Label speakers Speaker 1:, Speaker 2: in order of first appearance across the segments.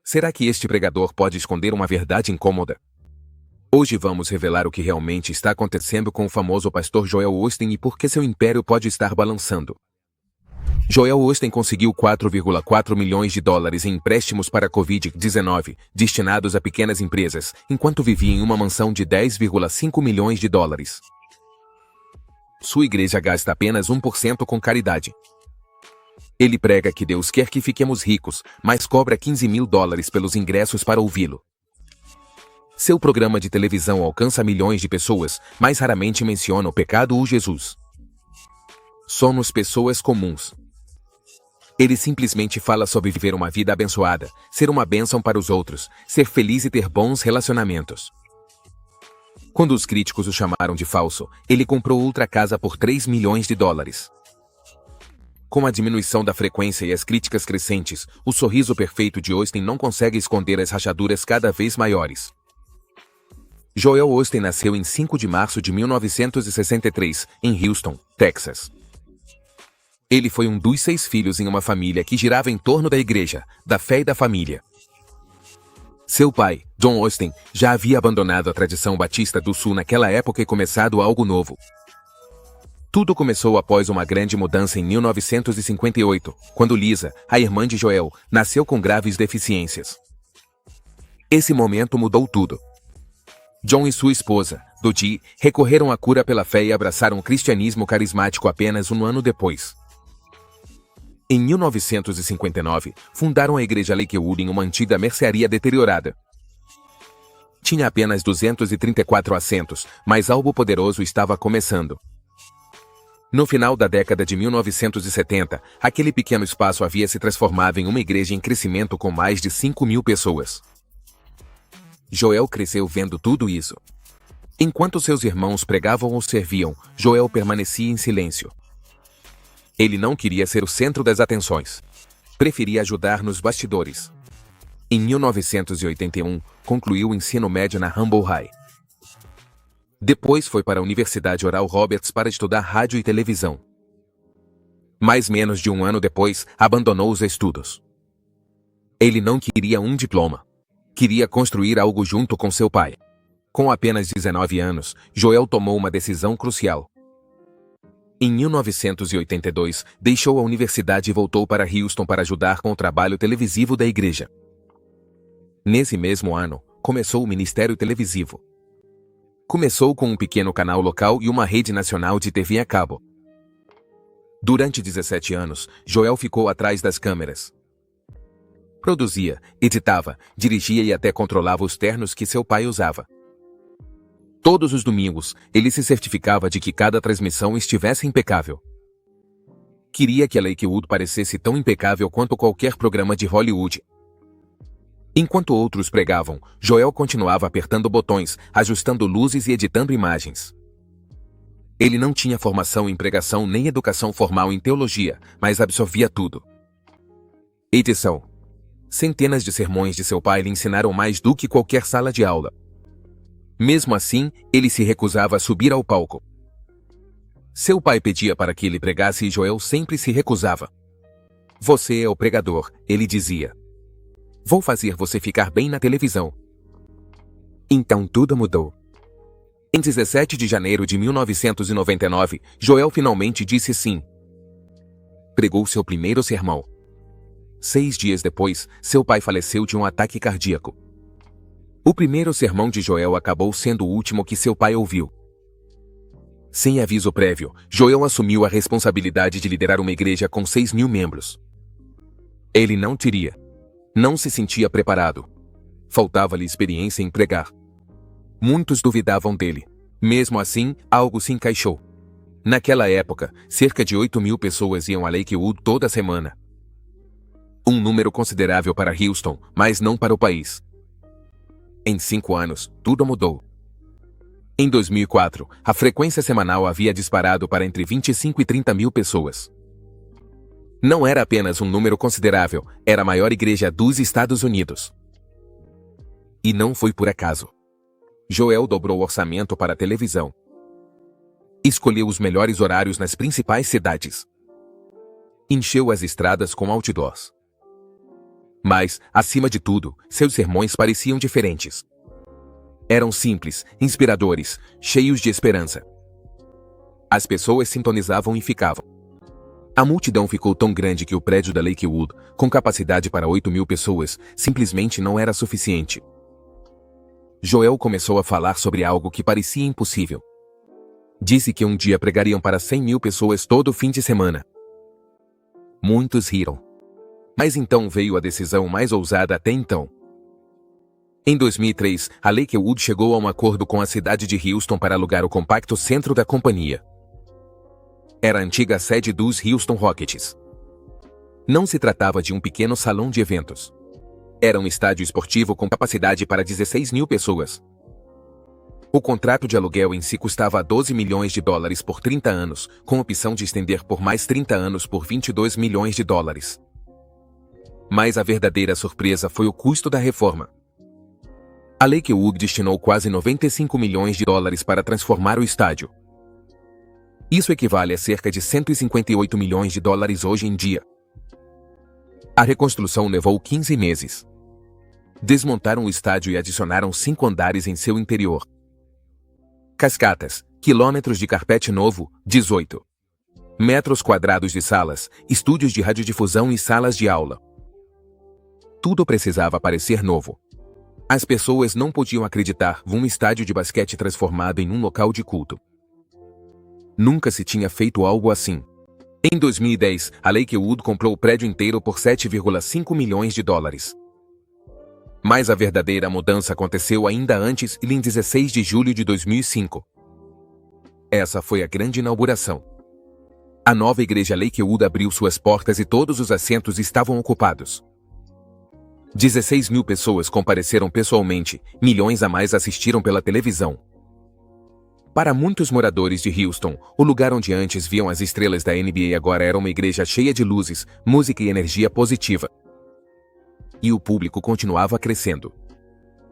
Speaker 1: Será que este pregador pode esconder uma verdade incômoda? Hoje vamos revelar o que realmente está acontecendo com o famoso pastor Joel Osteen e por que seu império pode estar balançando. Joel Osteen conseguiu 4,4 milhões de dólares em empréstimos para a Covid-19, destinados a pequenas empresas, enquanto vivia em uma mansão de 10,5 milhões de dólares. Sua igreja gasta apenas 1% com caridade. Ele prega que Deus quer que fiquemos ricos, mas cobra 15 mil dólares pelos ingressos para ouvi-lo. Seu programa de televisão alcança milhões de pessoas, mas raramente menciona o pecado ou Jesus. Somos pessoas comuns. Ele simplesmente fala sobre viver uma vida abençoada, ser uma bênção para os outros, ser feliz e ter bons relacionamentos. Quando os críticos o chamaram de falso, ele comprou outra casa por 3 milhões de dólares. Com a diminuição da frequência e as críticas crescentes, o sorriso perfeito de Osteen não consegue esconder as rachaduras cada vez maiores. Joel Osteen nasceu em 5 de março de 1963, em Houston, Texas. Ele foi um dos 6 filhos em uma família que girava em torno da igreja, da fé e da família. Seu pai, John Osteen, já havia abandonado a tradição batista do sul naquela época e começado algo novo. Tudo começou após uma grande mudança em 1958, quando Lisa, a irmã de Joel, nasceu com graves deficiências. Esse momento mudou tudo. John e sua esposa, Dodie, recorreram à cura pela fé e abraçaram o cristianismo carismático apenas um ano depois. Em 1959, fundaram a Igreja Lakewood em uma antiga mercearia deteriorada. Tinha apenas 234 assentos, mas algo poderoso estava começando. No final da década de 1970, aquele pequeno espaço havia se transformado em uma igreja em crescimento com mais de 5 mil pessoas. Joel cresceu vendo tudo isso. Enquanto seus irmãos pregavam ou serviam, Joel permanecia em silêncio. Ele não queria ser o centro das atenções. Preferia ajudar nos bastidores. Em 1981, concluiu o ensino médio na Humble High. Depois foi para a Universidade Oral Roberts para estudar rádio e televisão. Mais menos de um ano depois, abandonou os estudos. Ele não queria um diploma. Queria construir algo junto com seu pai. Com apenas 19 anos, Joel tomou uma decisão crucial. Em 1982, deixou a universidade e voltou para Houston para ajudar com o trabalho televisivo da igreja. Nesse mesmo ano, começou o ministério televisivo. Começou com um pequeno canal local e uma rede nacional de TV a cabo. Durante 17 anos, Joel ficou atrás das câmeras. Produzia, editava, dirigia e até controlava os ternos que seu pai usava. Todos os domingos, ele se certificava de que cada transmissão estivesse impecável. Queria que a Lakewood parecesse tão impecável quanto qualquer programa de Hollywood. Enquanto outros pregavam, Joel continuava apertando botões, ajustando luzes e editando imagens. Ele não tinha formação em pregação nem educação formal em teologia, mas absorvia tudo. Edição. Centenas de sermões de seu pai lhe ensinaram mais do que qualquer sala de aula. Mesmo assim, ele se recusava a subir ao palco. Seu pai pedia para que ele pregasse e Joel sempre se recusava. "Você é o pregador", ele dizia. "Vou fazer você ficar bem na televisão." Então tudo mudou. Em 17 de janeiro de 1999, Joel finalmente disse sim. Pregou seu primeiro sermão. 6 dias depois, seu pai faleceu de um ataque cardíaco. O primeiro sermão de Joel acabou sendo o último que seu pai ouviu. Sem aviso prévio, Joel assumiu a responsabilidade de liderar uma igreja com 6 mil membros. Ele não se sentia preparado. Faltava-lhe experiência em pregar. Muitos duvidavam dele. Mesmo assim, algo se encaixou. Naquela época, cerca de 8 mil pessoas iam a Lakewood toda semana. Um número considerável para Houston, mas não para o país. Em 5 anos, tudo mudou. Em 2004, a frequência semanal havia disparado para entre 25 e 30 mil pessoas. Não era apenas um número considerável, era a maior igreja dos Estados Unidos. E não foi por acaso. Joel dobrou o orçamento para a televisão. Escolheu os melhores horários nas principais cidades. Encheu as estradas com outdoors. Mas, acima de tudo, seus sermões pareciam diferentes. Eram simples, inspiradores, cheios de esperança. As pessoas sintonizavam e ficavam. A multidão ficou tão grande que o prédio da Lakewood, com capacidade para 8.000 pessoas, simplesmente não era suficiente. Joel começou a falar sobre algo que parecia impossível. Disse que um dia pregariam para 100.000 pessoas todo fim de semana. Muitos riram. Mas então veio a decisão mais ousada até então. Em 2003, a Lakewood chegou a um acordo com a cidade de Houston para alugar o compacto centro da companhia. Era a antiga sede dos Houston Rockets. Não se tratava de um pequeno salão de eventos. Era um estádio esportivo com capacidade para 16.000 pessoas. O contrato de aluguel em si custava $12 milhões por 30 anos, com opção de estender por mais 30 anos por $22 milhões. Mas a verdadeira surpresa foi o custo da reforma. A Lakewood destinou quase $95 milhões para transformar o estádio. Isso equivale a cerca de $158 milhões hoje em dia. A reconstrução levou 15 meses. Desmontaram o estádio e adicionaram 5 andares em seu interior. Cascatas, quilômetros de carpete novo, 18 metros quadrados de salas, estúdios de radiodifusão e salas de aula. Tudo precisava parecer novo. As pessoas não podiam acreditar um estádio de basquete transformado em um local de culto. Nunca se tinha feito algo assim. Em 2010, a Lakewood comprou o prédio inteiro por $7,5 milhões. Mas a verdadeira mudança aconteceu ainda antes, em 16 de julho de 2005. Essa foi a grande inauguração. A nova igreja Lakewood abriu suas portas e todos os assentos estavam ocupados. 16.000 pessoas compareceram pessoalmente, milhões a mais assistiram pela televisão. Para muitos moradores de Houston, o lugar onde antes viam as estrelas da NBA agora era uma igreja cheia de luzes, música e energia positiva. E o público continuava crescendo.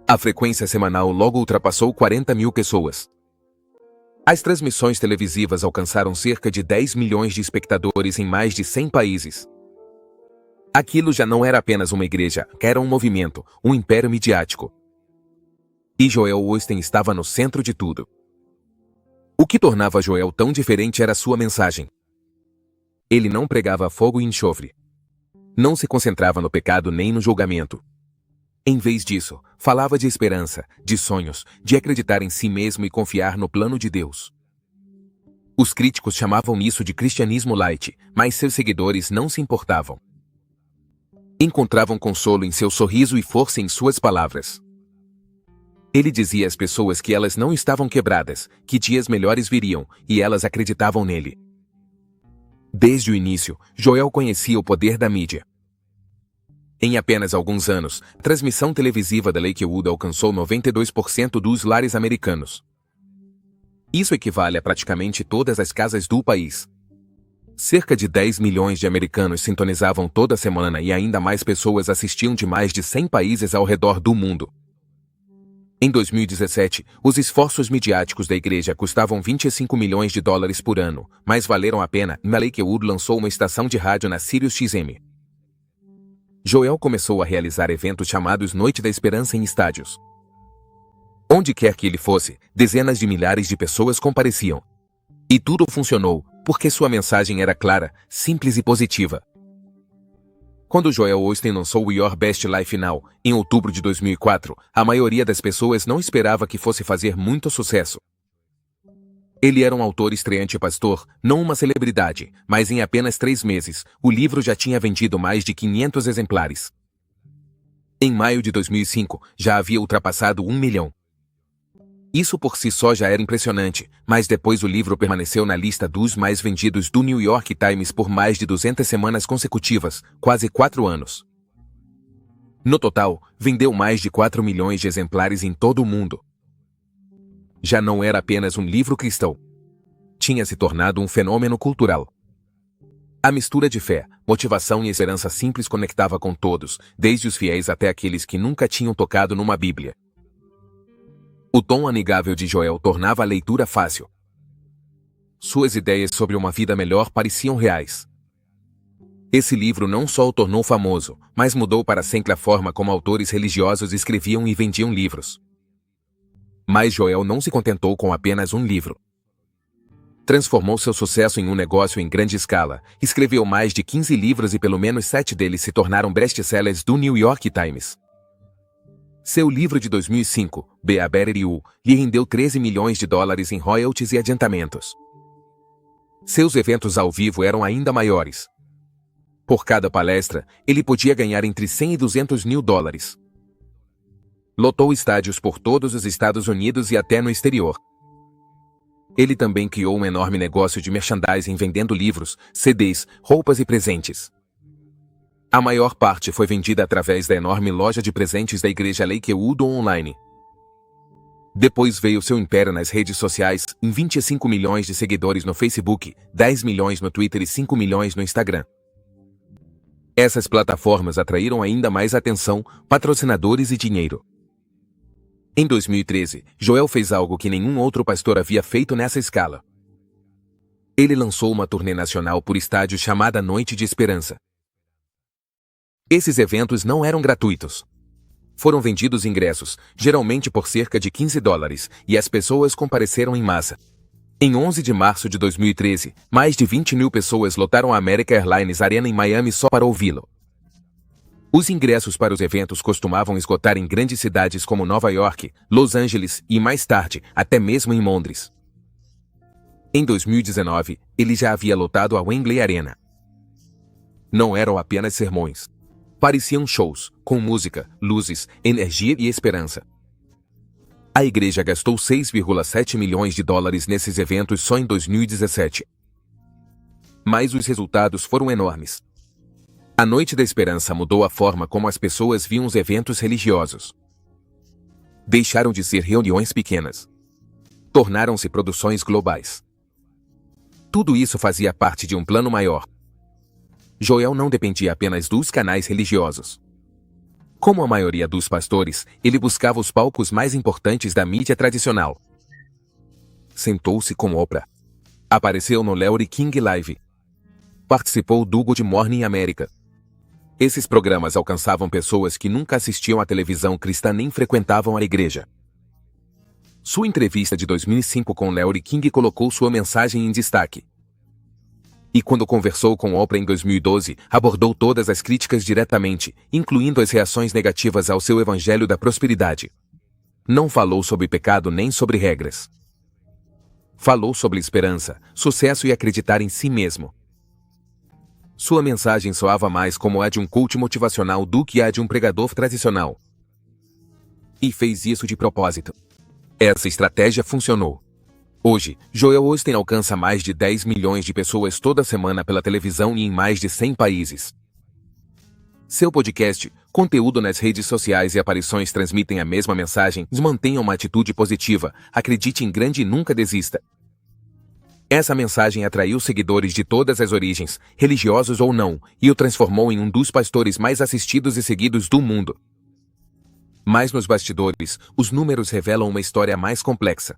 Speaker 1: A frequência semanal logo ultrapassou 40.000 pessoas. As transmissões televisivas alcançaram cerca de 10 milhões de espectadores em mais de 100 países. Aquilo já não era apenas uma igreja, era um movimento, um império midiático. E Joel Osteen estava no centro de tudo. O que tornava Joel tão diferente era sua mensagem. Ele não pregava fogo e enxofre. Não se concentrava no pecado nem no julgamento. Em vez disso, falava de esperança, de sonhos, de acreditar em si mesmo e confiar no plano de Deus. Os críticos chamavam isso de cristianismo light, mas seus seguidores não se importavam. Encontravam consolo em seu sorriso e força em suas palavras. Ele dizia às pessoas que elas não estavam quebradas, que dias melhores viriam, e elas acreditavam nele. Desde o início, Joel conhecia o poder da mídia. Em apenas alguns anos, a transmissão televisiva da Lakewood alcançou 92% dos lares americanos. Isso equivale a praticamente todas as casas do país. Cerca de 10 milhões de americanos sintonizavam toda semana e ainda mais pessoas assistiam de mais de 100 países ao redor do mundo. Em 2017, os esforços midiáticos da igreja custavam $25 milhões por ano, mas valeram a pena. A Lakewood lançou uma estação de rádio na SiriusXM. Joel começou a realizar eventos chamados Noite da Esperança em estádios. Onde quer que ele fosse, dezenas de milhares de pessoas compareciam. E tudo funcionou, porque sua mensagem era clara, simples e positiva. Quando Joel Osteen lançou o Your Best Life Now, em outubro de 2004, a maioria das pessoas não esperava que fosse fazer muito sucesso. Ele era um autor estreante pastor, não uma celebridade, mas em apenas 3 meses, o livro já tinha vendido mais de 500 exemplares. Em maio de 2005, já havia ultrapassado 1 milhão. Isso por si só já era impressionante, mas depois o livro permaneceu na lista dos mais vendidos do New York Times por mais de 200 semanas consecutivas, quase 4 anos. No total, vendeu mais de 4 milhões de exemplares em todo o mundo. Já não era apenas um livro cristão. Tinha se tornado um fenômeno cultural. A mistura de fé, motivação e esperança simples conectava com todos, desde os fiéis até aqueles que nunca tinham tocado numa Bíblia. O tom amigável de Joel tornava a leitura fácil. Suas ideias sobre uma vida melhor pareciam reais. Esse livro não só o tornou famoso, mas mudou para sempre a forma como autores religiosos escreviam e vendiam livros. Mas Joel não se contentou com apenas um livro. Transformou seu sucesso em um negócio em grande escala, escreveu mais de 15 livros e pelo menos 7 deles se tornaram best-sellers do New York Times. Seu livro de 2005, Be a Better You, lhe rendeu 13 milhões de dólares em royalties e adiantamentos. Seus eventos ao vivo eram ainda maiores. Por cada palestra, ele podia ganhar entre 100 e 200 mil dólares. Lotou estádios por todos os Estados Unidos e até no exterior. Ele também criou um enorme negócio de merchandising vendendo livros, CDs, roupas e presentes. A maior parte foi vendida através da enorme loja de presentes da igreja Lakewood Online. Depois veio seu império nas redes sociais, em 25 milhões de seguidores no Facebook, 10 milhões no Twitter e 5 milhões no Instagram. Essas plataformas atraíram ainda mais atenção, patrocinadores e dinheiro. Em 2013, Joel fez algo que nenhum outro pastor havia feito nessa escala. Ele lançou uma turnê nacional por estádios chamada Noite de Esperança. Esses eventos não eram gratuitos. Foram vendidos ingressos, geralmente por cerca de 15 dólares, e as pessoas compareceram em massa. Em 11 de março de 2013, mais de 20 mil pessoas lotaram a American Airlines Arena em Miami só para ouvi-lo. Os ingressos para os eventos costumavam esgotar em grandes cidades como Nova York, Los Angeles e, mais tarde, até mesmo em Londres. Em 2019, ele já havia lotado a Wembley Arena. Não eram apenas sermões. Pareciam shows, com música, luzes, energia e esperança. A igreja gastou 6,7 milhões de dólares nesses eventos só em 2017. Mas os resultados foram enormes. A Noite da Esperança mudou a forma como as pessoas viam os eventos religiosos. Deixaram de ser reuniões pequenas. Tornaram-se produções globais. Tudo isso fazia parte de um plano maior. Joel não dependia apenas dos canais religiosos. Como a maioria dos pastores, ele buscava os palcos mais importantes da mídia tradicional. Sentou-se com Oprah. Apareceu no Larry King Live. Participou do Good Morning America. Esses programas alcançavam pessoas que nunca assistiam à televisão cristã nem frequentavam a igreja. Sua entrevista de 2005 com Larry King colocou sua mensagem em destaque. E quando conversou com Oprah em 2012, abordou todas as críticas diretamente, incluindo as reações negativas ao seu evangelho da prosperidade. Não falou sobre pecado nem sobre regras. Falou sobre esperança, sucesso e acreditar em si mesmo. Sua mensagem soava mais como a de um coach motivacional do que a de um pregador tradicional. E fez isso de propósito. Essa estratégia funcionou. Hoje, Joel Osteen alcança mais de 10 milhões de pessoas toda semana pela televisão e em mais de 100 países. Seu podcast, conteúdo nas redes sociais e aparições transmitem a mesma mensagem: mantenha uma atitude positiva, acredite em grande e nunca desista. Essa mensagem atraiu seguidores de todas as origens, religiosos ou não, e o transformou em um dos pastores mais assistidos e seguidos do mundo. Mas nos bastidores, os números revelam uma história mais complexa.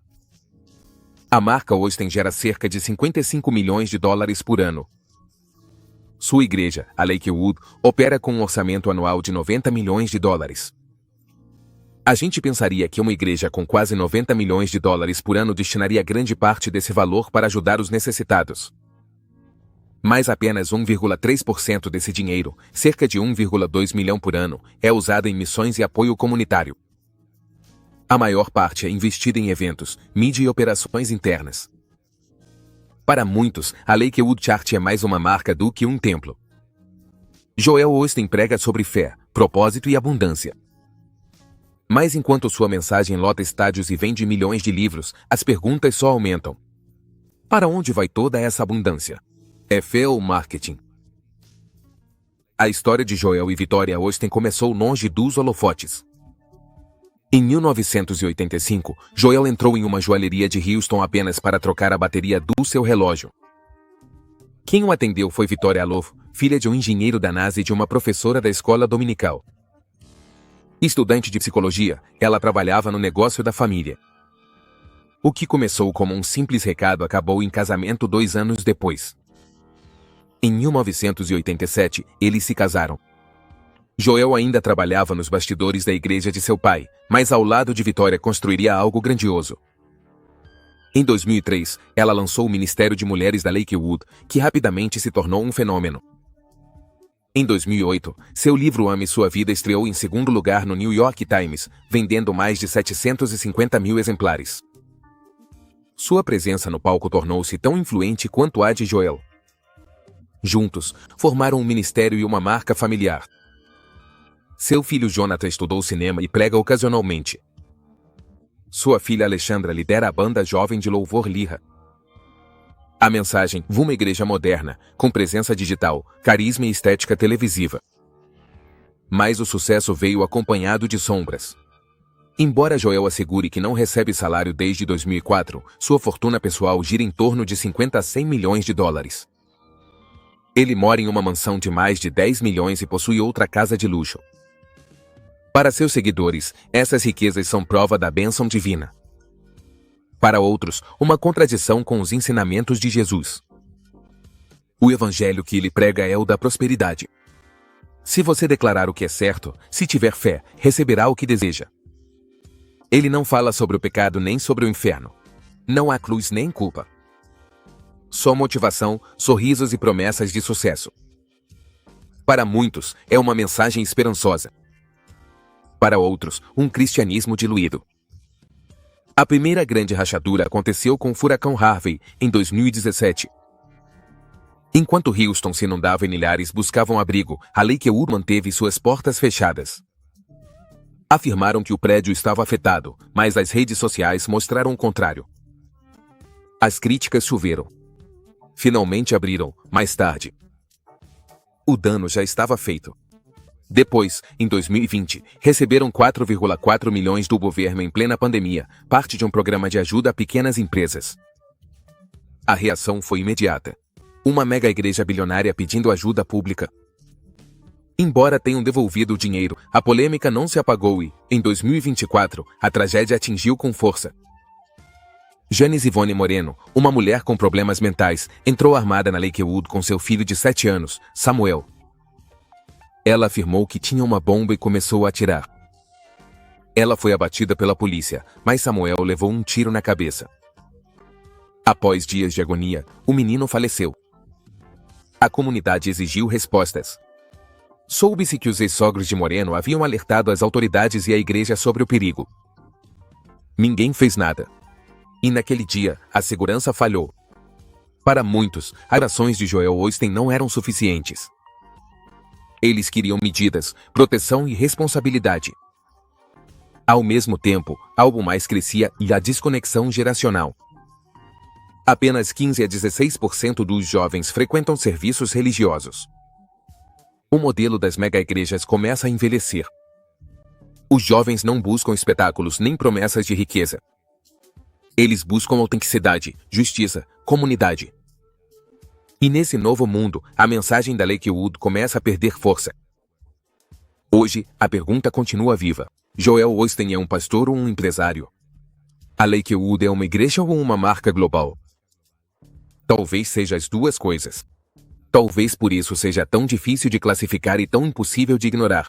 Speaker 1: A marca Osteen gera cerca de 55 milhões de dólares por ano. Sua igreja, a Lakewood, opera com um orçamento anual de 90 milhões de dólares. A gente pensaria que uma igreja com quase 90 milhões de dólares por ano destinaria grande parte desse valor para ajudar os necessitados. Mas apenas 1,3% desse dinheiro, cerca de 1,2 milhão por ano, é usado em missões e apoio comunitário. A maior parte é investida em eventos, mídia e operações internas. Para muitos, a Lakewood Church é mais uma marca do que um templo. Joel Osteen prega sobre fé, propósito e abundância. Mas enquanto sua mensagem lota estádios e vende milhões de livros, as perguntas só aumentam. Para onde vai toda essa abundância? É fé ou marketing? A história de Joel e Victoria Osteen começou longe dos holofotes. Em 1985, Joel entrou em uma joalheria de Houston apenas para trocar a bateria do seu relógio. Quem o atendeu foi Victoria Alof, filha de um engenheiro da NASA e de uma professora da escola dominical. Estudante de psicologia, ela trabalhava no negócio da família. O que começou como um simples recado acabou em casamento 2 anos depois. Em 1987, eles se casaram. Joel ainda trabalhava nos bastidores da igreja de seu pai, mas ao lado de Victoria construiria algo grandioso. Em 2003, ela lançou o Ministério de Mulheres da Lakewood, que rapidamente se tornou um fenômeno. Em 2008, seu livro Ame Sua Vida estreou em segundo lugar no New York Times, vendendo mais de 750 mil exemplares. Sua presença no palco tornou-se tão influente quanto a de Joel. Juntos, formaram um ministério e uma marca familiar. Seu filho Jonathan estudou cinema e prega ocasionalmente. Sua filha Alexandra lidera a banda jovem de louvor Lira. A mensagem: uma igreja moderna, com presença digital, carisma e estética televisiva. Mas o sucesso veio acompanhado de sombras. Embora Joel assegure que não recebe salário desde 2004, sua fortuna pessoal gira em torno de 50 a 100 milhões de dólares. Ele mora em uma mansão de mais de 10 milhões e possui outra casa de luxo. Para seus seguidores, essas riquezas são prova da bênção divina. Para outros, uma contradição com os ensinamentos de Jesus. O evangelho que ele prega é o da prosperidade. Se você declarar o que é certo, se tiver fé, receberá o que deseja. Ele não fala sobre o pecado nem sobre o inferno. Não há cruz nem culpa. Só motivação, sorrisos e promessas de sucesso. Para muitos, é uma mensagem esperançosa. Para outros, um cristianismo diluído. A primeira grande rachadura aconteceu com o furacão Harvey, em 2017. Enquanto Houston se inundava e milhares buscavam abrigo, a Lakewood manteve suas portas fechadas. Afirmaram que o prédio estava afetado, mas as redes sociais mostraram o contrário. As críticas choveram. Finalmente abriram, mais tarde. O dano já estava feito. Depois, em 2020, receberam 4,4 milhões do governo em plena pandemia, parte de um programa de ajuda a pequenas empresas. A reação foi imediata. Uma mega igreja bilionária pedindo ajuda pública. Embora tenham devolvido o dinheiro, a polêmica não se apagou e, em 2024, a tragédia atingiu com força. Janice Ivone Moreno, uma mulher com problemas mentais, entrou armada na Lakewood com seu filho de 7 anos, Samuel. Ela afirmou que tinha uma bomba e começou a atirar. Ela foi abatida pela polícia, mas Samuel levou um tiro na cabeça. Após dias de agonia, o menino faleceu. A comunidade exigiu respostas. Soube-se que os ex-sogros de Moreno haviam alertado as autoridades e a igreja sobre o perigo. Ninguém fez nada. E naquele dia, a segurança falhou. Para muitos, as ações de Joel Osteen não eram suficientes. Eles queriam medidas, proteção e responsabilidade. Ao mesmo tempo, algo mais crescia e a desconexão geracional. Apenas 15 a 16% dos jovens frequentam serviços religiosos. O modelo das mega-igrejas começa a envelhecer. Os jovens não buscam espetáculos nem promessas de riqueza. Eles buscam autenticidade, justiça, comunidade. E nesse novo mundo, a mensagem da Lakewood começa a perder força. Hoje, a pergunta continua viva. Joel Osteen é um pastor ou um empresário? A Lakewood é uma igreja ou uma marca global? Talvez seja as duas coisas. Talvez por isso seja tão difícil de classificar e tão impossível de ignorar.